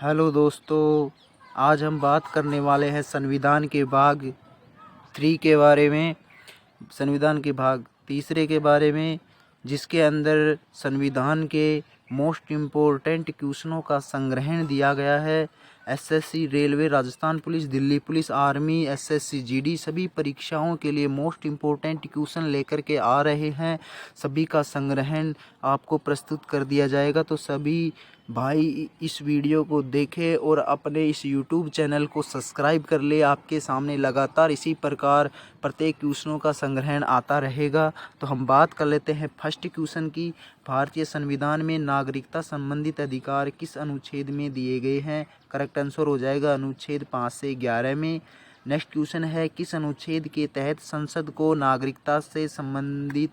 Hello दोस्तों, आज हम बात करने वाले हैं संविधान के भाग 3 के बारे में। संविधान के भाग तीसरे के बारे में, जिसके अंदर संविधान के मोस्ट इम्पोर्टेंट क्वेश्चनों का संग्रहण दिया गया है। SSC, railway, Rajasthan police, Delhi police, army, SSC GD सभी परीक्षाओं के लिए मोस्ट इम्पोर्टेंट क्वेश्चन लेकर के आ रहे हैं। सभी का संग्रहण आपको प्रस्तुत कर दिया जाएगा, तो सभी भाई इस वीडियो को देखें और अपने इस यूट्यूब चैनल को सब्सक्राइब कर ले। आपके सामने लगातार इसी प्रकार प्रत्येक क्वेश्चनों का संग्रहण आता रहेगा। तो हम बात कर लेते हैं फर्स्ट क्वेश्चन की। भारतीय संविधान में नागरिकता संबंधित अधिकार किस अनुच्छेद में दिए गए हैं? करेक्ट आंसर हो जाएगा अनुच्छेद 5 से 11 में। नेक्स्ट क्वेश्चन है, किस अनुच्छेद के तहत संसद को नागरिकता से संबंधित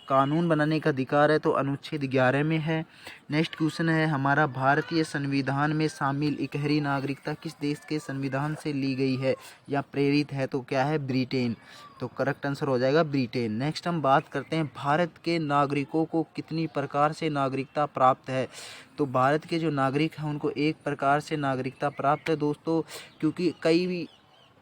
कानून बनाने का अधिकार है? तो अनुच्छेद 11 में है। नेक्स्ट क्वेश्चन है हमारा, भारतीय संविधान में शामिल इकहरी नागरिकता किस देश के संविधान से ली गई है या प्रेरित है? तो क्या है? ब्रिटेन। तो करेक्ट आंसर हो जाएगा ब्रिटेन। नेक्स्ट हम बात करते हैं, भारत के नागरिकों को कितनी प्रकार से नागरिकता प्राप्त है? तो भारत के जो नागरिक हैं उनको एक प्रकार से नागरिकता प्राप्त है दोस्तों, क्योंकि कई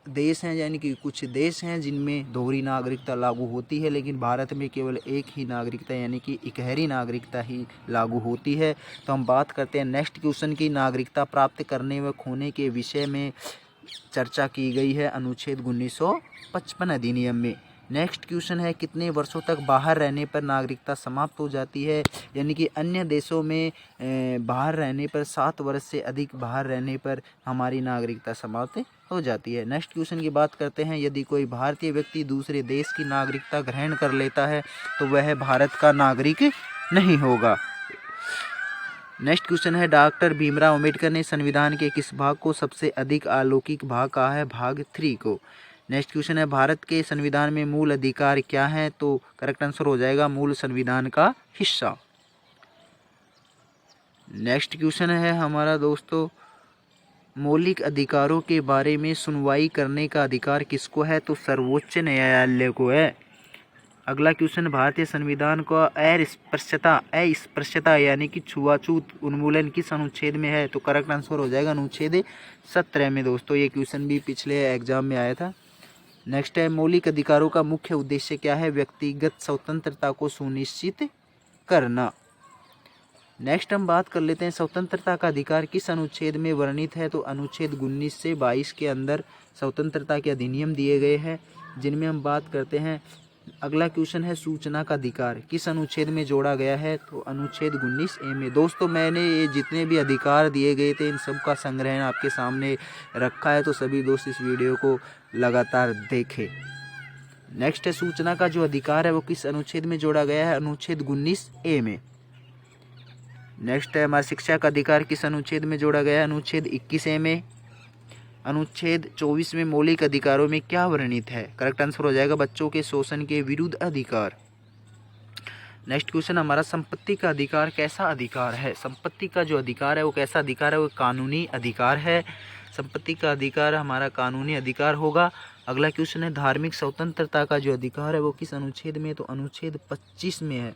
देश हैं, यानी कि कुछ देश हैं जिनमें दोहरी नागरिकता लागू होती है, लेकिन भारत में केवल एक ही नागरिकता यानी कि इकहरी नागरिकता ही लागू होती है। तो हम बात करते हैं नेक्स्ट क्वेश्चन की। नागरिकता प्राप्त करने व खोने के विषय में चर्चा की गई है अनुच्छेद 1955 अधिनियम में। नेक्स्ट क्वेश्चन है, कितने वर्षों तक बाहर रहने पर नागरिकता समाप्त हो जाती है? यानी कि अन्य देशों में बाहर रहने पर 7 वर्ष से अधिक बाहर रहने पर हमारी नागरिकता समाप्त हो जाती है। नेक्स्ट क्वेश्चन की बात करते हैं, यदि कोई भारतीय व्यक्ति दूसरे देश की नागरिकता ग्रहण कर लेता है तो वह भारत का नागरिक नहीं होगा। नेक्स्ट क्वेश्चन है, डॉक्टर भीमराव अंबेडकर ने संविधान के किस भाग को सबसे अधिक अलौकिक भाग कहा है? भाग 3 को। नेक्स्ट क्वेश्चन है, भारत के संविधान में मूल अधिकार क्या है? तो करेक्ट आंसर हो जाएगा मूल संविधान का हिस्सा। नेक्स्ट क्वेश्चन है हमारा दोस्तों, मौलिक अधिकारों के बारे में सुनवाई करने का अधिकार किसको है? तो सर्वोच्च न्यायालय को है। अगला क्वेश्चन, भारतीय संविधान का अस्पृश्यता यानी कि छुआछूत उन्मूलन किस अनुच्छेद में है? तो करेक्ट आंसर हो जाएगा अनुच्छेद 17 में दोस्तों। ये क्वेश्चन भी पिछले एग्जाम में आया था। नेक्स्ट है, मौलिक अधिकारों का मुख्य उद्देश्य क्या है? व्यक्तिगत स्वतंत्रता को सुनिश्चित करना। नेक्स्ट हम बात कर लेते हैं, स्वतंत्रता का अधिकार किस अनुच्छेद में वर्णित है? तो अनुच्छेद 19 से 22 के अंदर स्वतंत्रता के अधिनियम दिए गए हैं, जिनमें हम बात करते हैं। अगला क्वेश्चन है, सूचना का अधिकार किस अनुच्छेद में जोड़ा गया है? तो अनुच्छेद 19A में। दोस्तों मैंने ये जितने भी अधिकार दिए गए थे इन सब का संग्रहण आपके सामने रखा है, तो सभी दोस्त इस वीडियो को लगातार देखें। नेक्स्ट है, सूचना का जो अधिकार है वो किस अनुच्छेद में जोड़ा गया है? अनुच्छेद 19A में। नेक्स्ट है, हमारा शिक्षा का अधिकार किस अनुच्छेद में जोड़ा गया है? अनुच्छेद 21A में। अनुच्छेद 24 में मौलिक अधिकारों में क्या वर्णित है? करेक्ट आंसर हो जाएगा बच्चों के शोषण के विरुद्ध अधिकार। नेक्स्ट क्वेश्चन हमारा, संपत्ति का अधिकार कैसा अधिकार है? संपत्ति का जो अधिकार है वो कैसा अधिकार है? वो कानूनी अधिकार है। संपत्ति का अधिकार हमारा कानूनी अधिकार होगा। अगला क्वेश्चन है, धार्मिक स्वतंत्रता का जो अधिकार है वो किस अनुच्छेद में? तो अनुच्छेद 25 में है।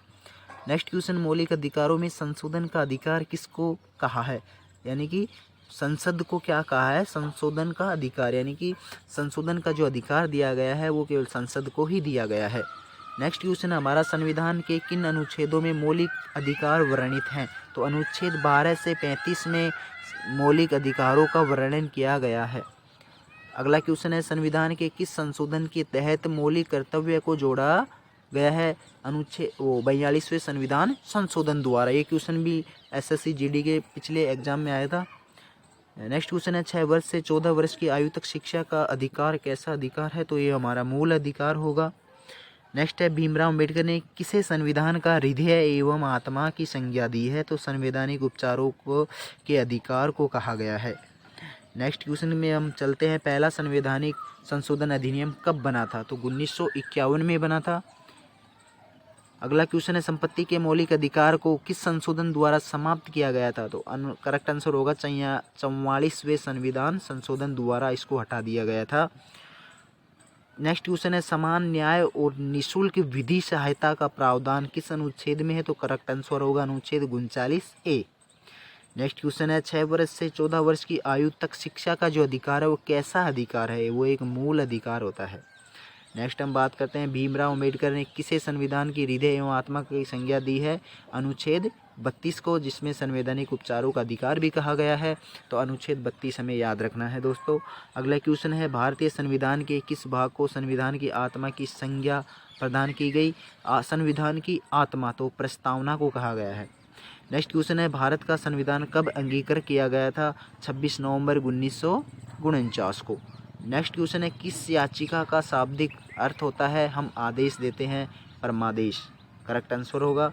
नेक्स्ट क्वेश्चन, मौलिक अधिकारों में संशोधन का अधिकार किसको कहा है? यानी कि संसद को क्या कहा है? संशोधन का अधिकार, यानी कि संशोधन का जो अधिकार दिया गया है वो केवल संसद को ही दिया गया है। नेक्स्ट क्वेश्चन, हमारा संविधान के किन अनुच्छेदों में मौलिक अधिकार वर्णित हैं? तो अनुच्छेद 12 से 35 में मौलिक अधिकारों का वर्णन किया गया है। अगला क्वेश्चन है, संविधान के किस संशोधन के तहत मौलिक कर्तव्य को जोड़ा गया है? अनुच्छेद 42वें संविधान संशोधन द्वारा। ये क्वेश्चन भी एसएससी जीडी के पिछले एग्जाम में आया था। नेक्स्ट क्वेश्चन है, 6 वर्ष से 14 वर्ष की आयु तक शिक्षा का अधिकार कैसा अधिकार है? तो ये हमारा मूल अधिकार होगा। नेक्स्ट है, भीमराव अंबेडकर ने किसे संविधान का हृदय एवं आत्मा की संज्ञा दी है? तो संवैधानिक उपचारों को के अधिकार को कहा गया है। नेक्स्ट क्वेश्चन में हम चलते हैं, पहला संवैधानिक संशोधन अधिनियम कब बना था? तो 1951 में बना था। अगला क्वेश्चन है, संपत्ति के मौलिक अधिकार को किस संशोधन द्वारा समाप्त किया गया था? तो करेक्ट आंसर होगा 44वें संविधान संशोधन द्वारा इसको हटा दिया गया था। नेक्स्ट क्वेश्चन है, समान न्याय और निःशुल्क विधि सहायता का प्रावधान किस अनुच्छेद में है? तो करेक्ट आंसर होगा अनुच्छेद 39A। नेक्स्ट क्वेश्चन है 6 वर्ष से 14 वर्ष की आयु तक शिक्षा का जो अधिकार है वो कैसा अधिकार है, वो एक मूल अधिकार होता है। नेक्स्ट हम बात करते हैं भीमराव अम्बेडकर ने किसे संविधान की हृदय एवं आत्मा की संज्ञा दी है, अनुच्छेद 32 को, जिसमें संवैधानिक उपचारों का अधिकार भी कहा गया है। तो अनुच्छेद 32 हमें याद रखना है दोस्तों। अगला क्वेश्चन है भारतीय संविधान के किस भाग को संविधान की आत्मा की संज्ञा प्रदान की गई, संविधान की आत्मा तो प्रस्तावना को कहा गया है। नेक्स्ट क्वेश्चन है भारत का संविधान कब अंगीकार किया गया था, 26 नवंबर 1949 को। नेक्स्ट क्वेश्चन है किस याचिका का शाब्दिक अर्थ होता है, हम आदेश देते हैं, परमादेश, करेक्ट आंसर होगा।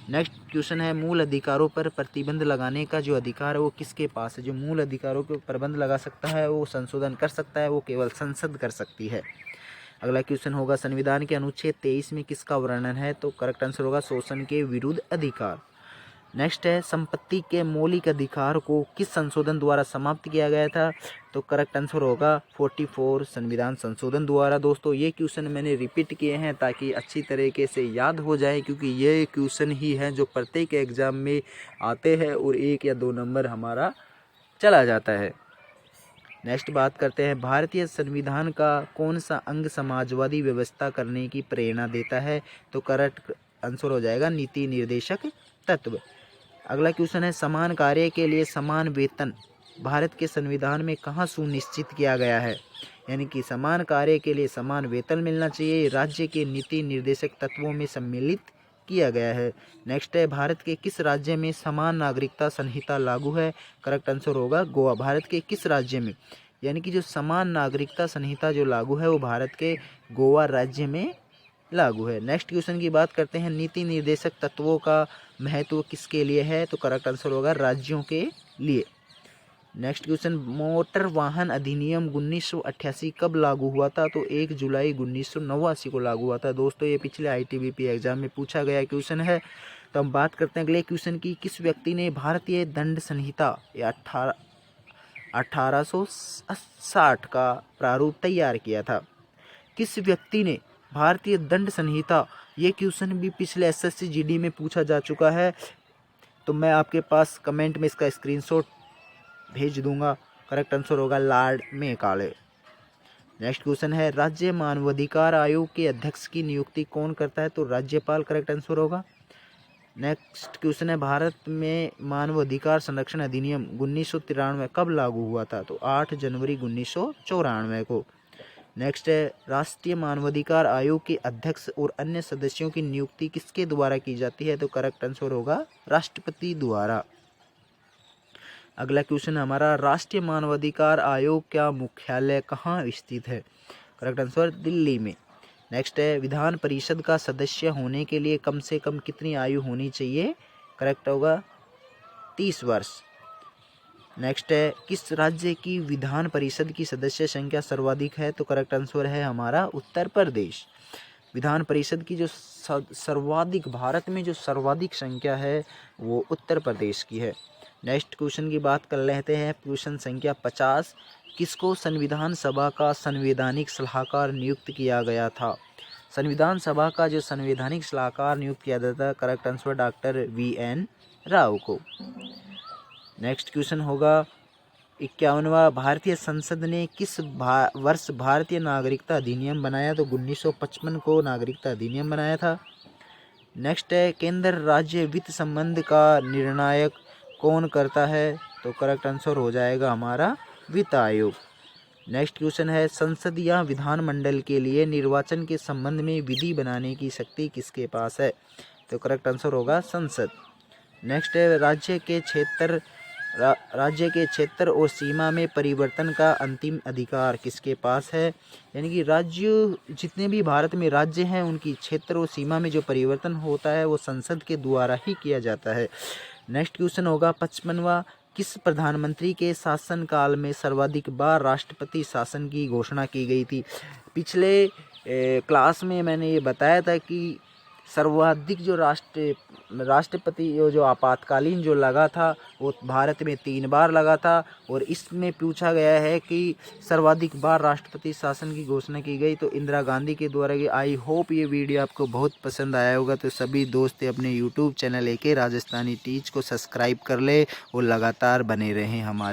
नेक्स्ट क्वेश्चन है मूल अधिकारों पर प्रतिबंध लगाने का जो अधिकार है वो किसके पास है, जो मूल अधिकारों पर प्रतिबंध लगा सकता है, वो संशोधन कर सकता है, वो केवल संसद कर सकती है। अगला क्वेश्चन होगा संविधान के अनुच्छेद 23 में किसका वर्णन है, तो करेक्ट आंसर होगा शोषण के विरुद्ध अधिकार। नेक्स्ट है संपत्ति के मौलिक अधिकार को किस संशोधन द्वारा समाप्त किया गया था, तो करेक्ट आंसर होगा 44 संविधान संशोधन द्वारा। दोस्तों ये क्वेश्चन मैंने रिपीट किए हैं ताकि अच्छी तरीके से याद हो जाए, क्योंकि ये क्वेश्चन ही हैं जो प्रत्येक एग्जाम में आते हैं और 1 या 2 नंबर हमारा चला जाता है। नेक्स्ट बात करते हैं भारतीय संविधान का कौन सा अंग समाजवादी व्यवस्था करने की प्रेरणा देता है, तो करेक्ट आंसर हो जाएगा नीति निर्देशक तत्व। अगला क्वेश्चन है समान कार्य के लिए समान वेतन भारत के संविधान में कहाँ सुनिश्चित किया गया है, यानी कि समान कार्य के लिए समान वेतन मिलना चाहिए, राज्य के नीति निर्देशक तत्वों में सम्मिलित किया गया है। नेक्स्ट है भारत के किस राज्य में समान नागरिकता संहिता लागू है, करेक्ट आंसर होगा गोवा। भारत के किस राज्य में, यानी कि जो समान नागरिकता संहिता जो लागू है वो भारत के गोवा राज्य में लागू है। नेक्स्ट क्वेश्चन की बात करते हैं नीति निर्देशक तत्वों का महत्व किसके लिए है, तो करेक्ट आंसर होगा राज्यों के लिए। नेक्स्ट क्वेश्चन मोटर वाहन अधिनियम 1988 कब लागू हुआ था, तो 1 जुलाई 1989 को लागू हुआ था। दोस्तों ये पिछले ITBP एग्जाम में पूछा गया क्वेश्चन है। तो हम बात करते हैं अगले क्वेश्चन की, किस व्यक्ति ने भारतीय दंड संहिता या 1860 का प्रारूप तैयार किया था, किस व्यक्ति ने भारतीय दंड संहिता, ये क्वेश्चन भी पिछले SSC GD में पूछा जा चुका है, तो मैं आपके पास कमेंट में इसका स्क्रीनशॉट भेज दूंगा। करेक्ट आंसर होगा लॉर्ड मेकाले। नेक्स्ट क्वेश्चन है राज्य मानवाधिकार आयोग के अध्यक्ष की नियुक्ति कौन करता है, तो राज्यपाल, करेक्ट आंसर होगा। नेक्स्ट क्वेश्चन है भारत में मानवाधिकार संरक्षण अधिनियम 1993 कब लागू हुआ था, तो 8 जनवरी 1994 को। नेक्स्ट है राष्ट्रीय मानवाधिकार आयोग के अध्यक्ष और अन्य सदस्यों की नियुक्ति किसके द्वारा की जाती है, तो करेक्ट आंसर होगा राष्ट्रपति द्वारा। अगला क्वेश्चन हमारा राष्ट्रीय मानवाधिकार आयोग का मुख्यालय कहाँ स्थित है, करेक्ट आंसर दिल्ली में। नेक्स्ट है विधान परिषद का सदस्य होने के लिए कम से कम कितनी आयु होनी चाहिए, करेक्ट होगा 30 वर्ष। नेक्स्ट है किस राज्य की विधान परिषद की सदस्य संख्या सर्वाधिक है, तो करेक्ट आंसर है हमारा उत्तर प्रदेश। विधान परिषद की जो सर्वाधिक, भारत में जो सर्वाधिक संख्या है वो उत्तर प्रदेश की है। नेक्स्ट क्वेश्चन की बात कर लेते हैं, क्वेश्चन संख्या 50, किसको संविधान सभा का संवैधानिक सलाहकार नियुक्त किया गया था, संविधान सभा का जो संवैधानिक सलाहकार नियुक्त किया गया था, correct answer doctor VN Rao को। नेक्स्ट क्वेश्चन होगा 51वां भारतीय संसद ने किस वर्ष भारतीय नागरिकता अधिनियम बनाया, तो 1955 को नागरिकता अधिनियम बनाया था। नेक्स्ट है केंद्र राज्य वित्त संबंध का निर्णायक कौन करता है, तो करेक्ट आंसर हो जाएगा हमारा वित्त आयोग। नेक्स्ट क्वेश्चन है संसद या विधानमंडल के लिए निर्वाचन के संबंध में विधि बनाने की शक्ति किसके पास है, तो करेक्ट आंसर होगा संसद। नेक्स्ट है राज्य के क्षेत्र और सीमा में परिवर्तन का अंतिम अधिकार किसके पास है, यानी कि राज्य, जितने भी भारत में राज्य हैं उनकी क्षेत्र और सीमा में जो परिवर्तन होता है वो संसद के द्वारा ही किया जाता है। नेक्स्ट क्वेश्चन होगा 55वां, किस प्रधानमंत्री के शासनकाल में सर्वाधिक बार राष्ट्रपति शासन की घोषणा की गई थी। पिछले क्लास में मैंने ये बताया था कि सर्वाधिक जो राष्ट्रपति जो आपातकालीन जो लगा था वो भारत में 3 बार लगा था। और इसमें पूछा गया है कि सर्वाधिक बार राष्ट्रपति शासन की घोषणा की गई तो इंदिरा गांधी के द्वारा की। आई होप ये वीडियो आपको बहुत पसंद आया होगा। तो सभी दोस्त अपने YouTube channel AK Rajasthani teach को सब्सक्राइब कर ले और लगातार बने रहें हमारे।